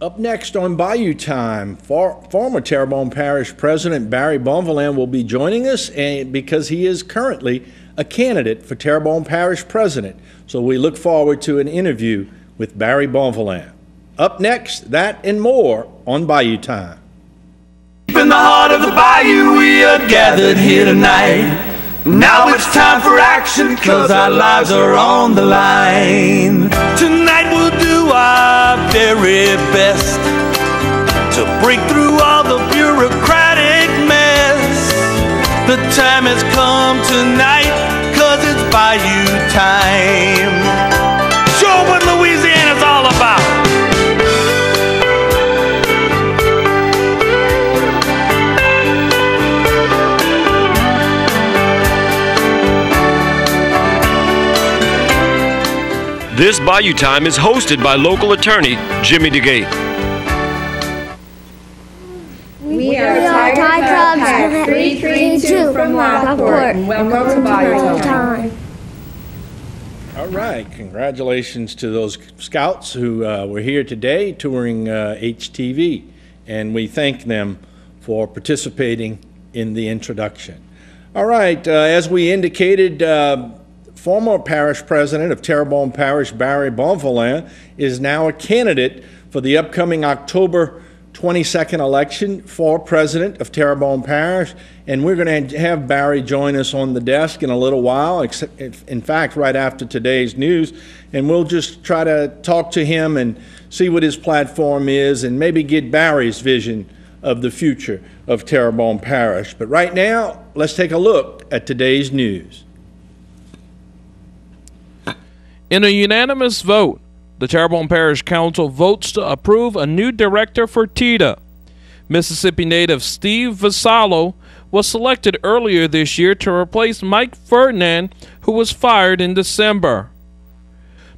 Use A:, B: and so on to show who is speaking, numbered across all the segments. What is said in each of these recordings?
A: Up next on Bayou Time, former Terrebonne Parish President Barry Bonvillain will be joining us because he is currently a candidate for Terrebonne Parish President. So we look forward to an interview with Barry Bonvillain. Up next, that and more on Bayou Time.
B: In the heart of the bayou, we are gathered here tonight. Now it's time for action, cause our lives are on the line. Tonight we'll do our very best to break through all the bureaucratic mess. The time has come tonight, cause it's Bayou time. Show what Louisiana's all about.
C: This Bayou Time is hosted by local attorney Jimmy Dagate.
D: We are Tiger Cubs 332 from Lockport, and welcome to Bayou Time.
A: All right, congratulations to those scouts who were here today touring HTV, and we thank them for participating in the introduction. All right, as we indicated, former parish president of Terrebonne Parish, Barry Bonvillain, is now a candidate for the upcoming October 22nd election for president of Terrebonne Parish, and we're going to have Barry join us on the desk in a little while, in fact, right after today's news, and we'll just try to talk to him and see what his platform is and maybe get Barry's vision of the future of Terrebonne Parish. But right now, let's take a look at today's news.
E: In a unanimous vote, the Terrebonne Parish Council votes to approve a new director for TEDA. Mississippi native Steve Vassallo was selected earlier this year to replace Mike Ferdinand, who was fired in December.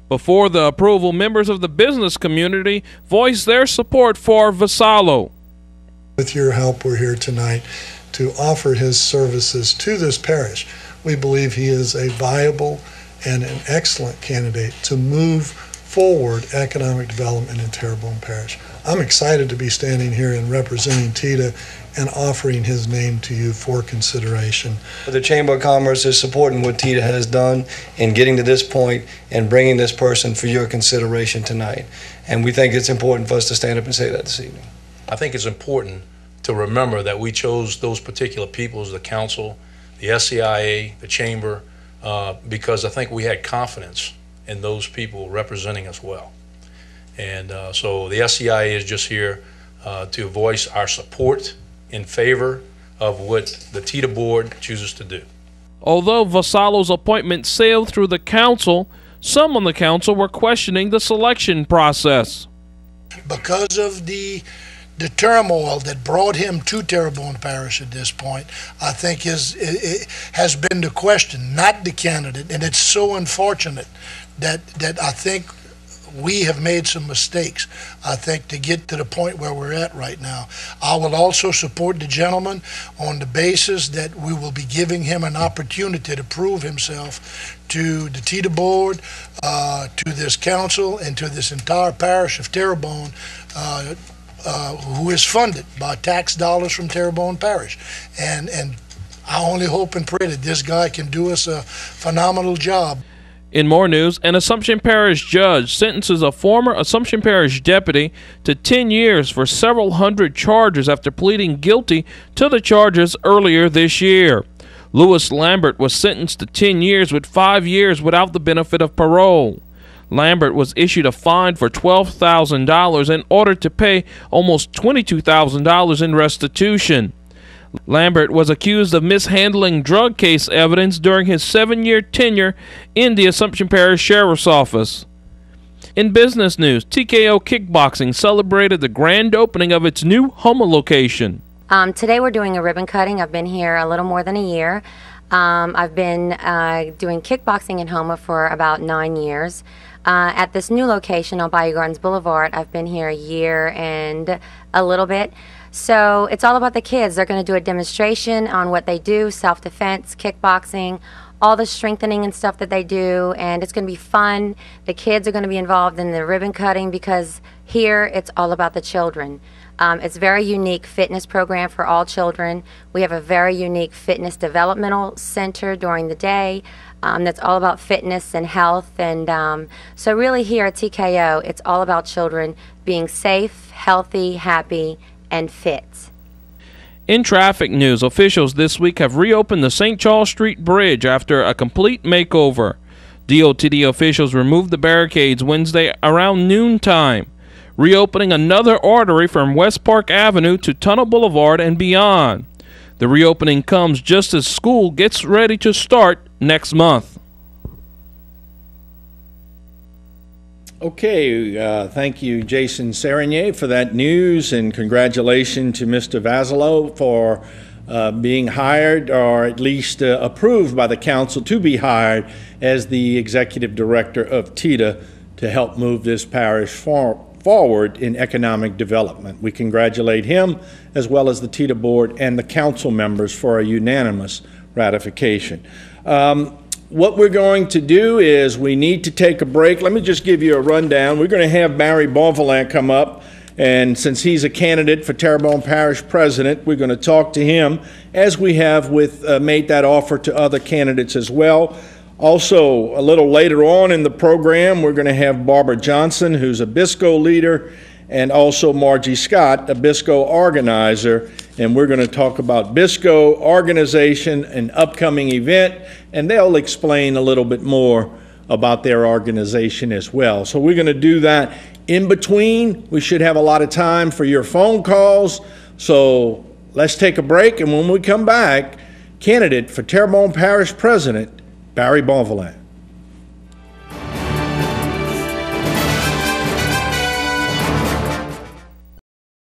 E: Before the approval, members of the business community voiced their support for Vassallo.
F: With your help, we're here tonight to offer his services to this parish. We believe he is a viable and an excellent candidate to move forward economic development in Terrebonne Parish. I'm excited to be standing here and representing TEDA and offering his name to you for consideration.
G: The Chamber of Commerce is supporting what TEDA has done in getting to this point and bringing this person for your consideration tonight. And we think it's important for us to stand up and say that this evening.
H: I think it's important to remember that we chose those particular people as the council, the SCIA, the Chamber, because I think we had confidence in those people representing us well. And so the SCIA is just here to voice our support in favor of what the TEDA board chooses to do.
E: Although Vassallo's appointment sailed through the council, some on the council were questioning the selection process.
I: Because of the turmoil that brought him to Terrebonne Parish at this point, I think it has been the question, not the candidate. And it's so unfortunate that I think we have made some mistakes, I think, to get to the point where we're at right now. I will also support the gentleman on the basis that we will be giving him an opportunity to prove himself to the TEDA board, to this council, and to this entire parish of Terrebonne, who is funded by tax dollars from Terrebonne Parish. And I only hope and pray that this guy can do us a phenomenal job.
E: In more news, an Assumption Parish judge sentences a former Assumption Parish deputy to 10 years for several hundred charges after pleading guilty to the charges earlier this year. Louis Lambert was sentenced to 10 years with 5 years without the benefit of parole. Lambert was issued a fine for $12,000 and ordered to pay almost $22,000 in restitution. Lambert was accused of mishandling drug case evidence during his 7-year tenure in the Assumption Parish Sheriff's Office. In business news, TKO Kickboxing celebrated the grand opening of its new Houma location.
J: Today we're doing a ribbon cutting. I've been here a little more than a year. I've been doing kickboxing in Houma for about 9 years. At this new location on Bayou Gardens Boulevard, I've been here a year and a little bit. So it's all about the kids. They're going to do a demonstration on what they do, self-defense, kickboxing, all the strengthening and stuff that they do, and it's going to be fun. The kids are going to be involved in the ribbon cutting because here it's all about the children. It's a very unique fitness program for all children. We have a very unique fitness developmental center during the day that's all about fitness and health. And so really here at TKO, it's all about children being safe, healthy, happy, and fit.
E: In traffic news, officials this week have reopened the St. Charles Street Bridge after a complete makeover. DOTD officials removed the barricades Wednesday around noontime, reopening another artery from West Park Avenue to Tunnel Boulevard and beyond. The reopening comes just as school gets ready to start next month.
A: Okay, thank you, Jason Serenier, for that news, and congratulations to Mr. Vasilo for being hired, or at least approved by the council to be hired as the executive director of TEDA to help move this parish forward in economic development. We congratulate him, as well as the TEDA board and the council members, for a unanimous ratification. What we're going to do is we need to take a break. Let me just give you a rundown. We're going to have Barry Bonvillain come up, and since he's a candidate for Terrebonne Parish President, we're going to talk to him, as we have made that offer to other candidates as well. Also, a little later on in the program, we're going to have Barbara Johnson, who's a BISCO leader, and also Margie Scott, a BISCO organizer, and we're going to talk about BISCO organization, an upcoming event, and they'll explain a little bit more about their organization as well. So we're going to do that. In between, we should have a lot of time for your phone calls, so let's take a break, and when we come back, candidate for Terrebonne Parish President, Barry Bonvillain.